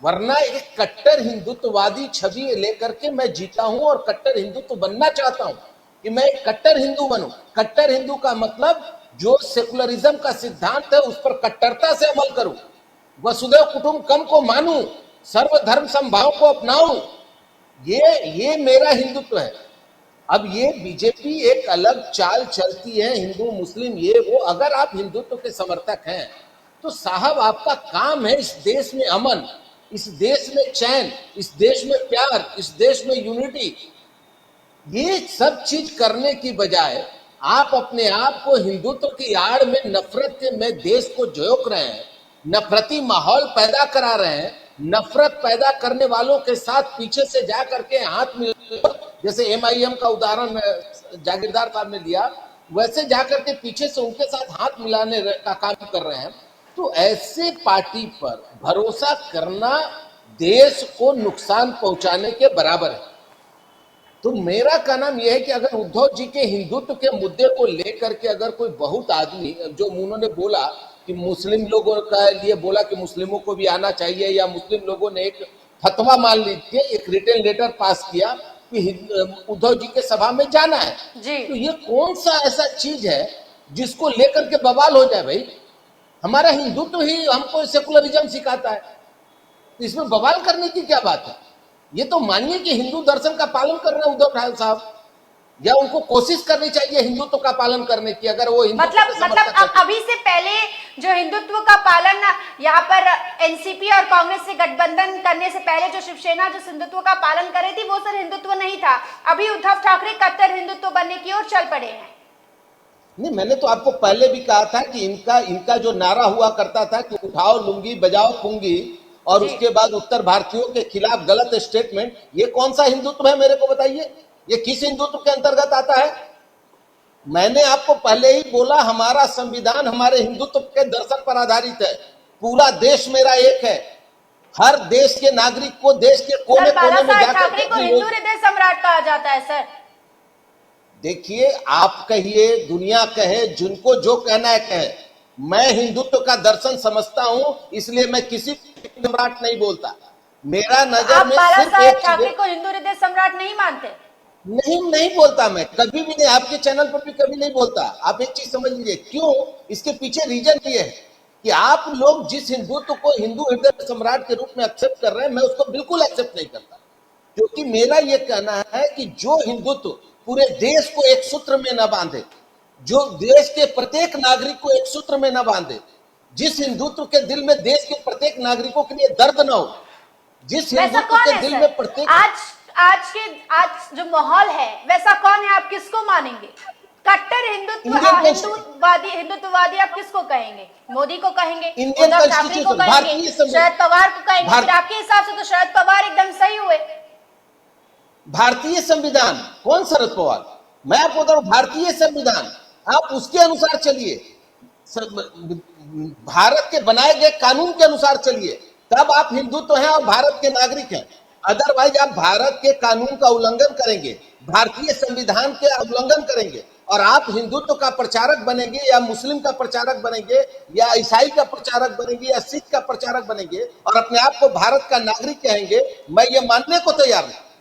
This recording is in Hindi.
वरना एक कट्टर हिंदुत्ववादी छवि लेकर के मैं जीता हूं और कट्टर हिंदुत्व बनना चाहता हूं कि मैं एक कट्टर हिंदू बनूं। कट्टर हिंदू का मतलब जो सेकुलरिज्म का सिद्धांत है उस पर कट्टरता से अमल करूं, वसुधैव कुटुंबकम को मानूं, सर्वधर्म समभाव को अपनाऊं। ये मेरा हिंदुत्व है। अब ये बीजेपी एक अलग चाल चलती है, हिंदू मुस्लिम ये वो। अगर आप हिंदुत्व के समर्थक हैं तो साहब आपका काम है इस देश में अमन, इस देश में चैन, इस देश में प्यार, इस देश में यूनिटी। ये सब चीज करने की बजाय आप अपने आप को हिंदुत्व की आड़ में नफरत के में देश को झोंक रहे हैं, नफरती माहौल पैदा करा रहे हैं। नफरत पैदा करने वालों के साथ पीछे से जा करके हाथ मिल, जैसे एमआईएम का उदाहरण जागीरदार साहब ने लिया, वैसे जाकर के पीछे से उनके साथ हाथ मिलाने का काम कर रहे हैं। तो ऐसे पार्टी पर भरोसा करना देश को नुकसान पहुंचाने के बराबर है। तो मेरा कहना यह है कि अगर उद्धव जी के हिंदुत्व के मुद्दे को लेकर के अगर कोई बहुत आदमी, जो उन्होंने बोला कि मुस्लिम लोगों का लिए बोला कि मुस्लिमों को भी आना चाहिए, या मुस्लिम लोगों ने एक फतवा मान लीजिए, एक रिटन लेटर पास किया कि उद्धव जी के सभा में जाना है जी। तो ये कौन सा ऐसा चीज है जिसको लेकर के बवाल हो जाए? भाई हमारा हिंदुत्व ही हमको सेकुलरिज्म सिखाता है, तो इसमें बवाल करने की क्या बात है? ये तो मानिए कि हिंदू दर्शन का पालन कर रहे हैं उद्धव ठाकरे साहब, या उनको कोशिश करनी चाहिए हिंदुत्व का पालन करने की, अगर वो मतलब अभी से पहले जो हिंदुत्व का पालन यहाँ पर एनसीपी और कांग्रेस से गठबंधन करने से पहले जो शिवसेना जो हिंदुत्व का पालन कर रही थी वो सर हिंदुत्व नहीं था। अभी उद्धव ठाकरे कट्टर हिंदुत्व बनने की ओर चल पड़े हैं। नहीं, मैंने तो आपको पहले भी कहा था कि इनका जो नारा हुआ करता था कि उठाओ लुंगी बजाओ पुंगी, और उसके बाद उत्तर भारतीयों के खिलाफ गलत स्टेटमेंट, ये कौन सा हिंदुत्व है? मेरे को बताइए, ये किस हिंदुत्व के अंतर्गत आता है? मैंने आपको पहले ही बोला, हमारा संविधान हमारे हिंदुत्व के दर्शन पर आधारित है। पूरा देश मेरा एक है, हर देश के नागरिक को देश के कोने कोने में जाकर के हिंदू हृदय सम्राट कहा जाता है। सर देखिए, आप कहिए, दुनिया कहे, जिनको जो कहना है कहे, मैं हिंदुत्व का दर्शन समझता हूं, इसलिए मैं किसी सम्राट नहीं बोलता। मेरा नजर में सिर्फ एक ठाकरे को हिंदू हृदय सम्राट नहीं मानते? नहीं बोलता, मैं कभी भी नहीं, आपके चैनल पर भी कभी नहीं बोलता। आप एक चीज समझ लीजिए क्यों, इसके पीछे रीजन ये है कि आप लोग जिस हिंदुत्व को हिंदू हृदय सम्राट के रूप में एक्सेप्ट कर रहे हैं, मैं उसको बिल्कुल एक्सेप्ट नहीं करता। क्योंकि मेरा ये कहना है कि जो हिंदुत्व पूरे देश को एक सूत्र में न बांधे, जो देश के प्रत्येक नागरिक को एक सूत्र में न बांधे, जिस हिंदुत्व के दिल में देश के प्रत्येक नागरिकों के लिए दर्द न हो, जिस हिंदुत्व के दिल में प्रत्येक आज जो माहौल है वैसा कौन है? आप किसको मानेंगे? कट्टर हिंदुत्ववादी आप किसको कहेंगे? मोदी को कहेंगे, उद्धव ठाकरे को कहेंगे, शरद पवार को कहेंगे? आपके हिसाब से तो शरद पवार एकदम सही हुए। भारतीय संविधान, कौन शरद पवार? मैं आपको बता रहा हूं, भारतीय संविधान, आप उसके अनुसार चलिए, भारत के बनाए गए कानून के अनुसार चलिए, तब आप हिंदुत्व हैं और भारत के नागरिक हैं। अदरवाइज आप भारत के कानून का उल्लंघन करेंगे, भारतीय संविधान के उल्लंघन करेंगे, और आप हिंदुत्व का प्रचारक बनेंगे, या मुस्लिम का प्रचारक बनेंगे, या ईसाई का प्रचारक बनेंगे, या सिख का प्रचारक बनेंगे, और अपने आप को भारत का नागरिक कहेंगे, मैं ये मानने को तैयार हूं।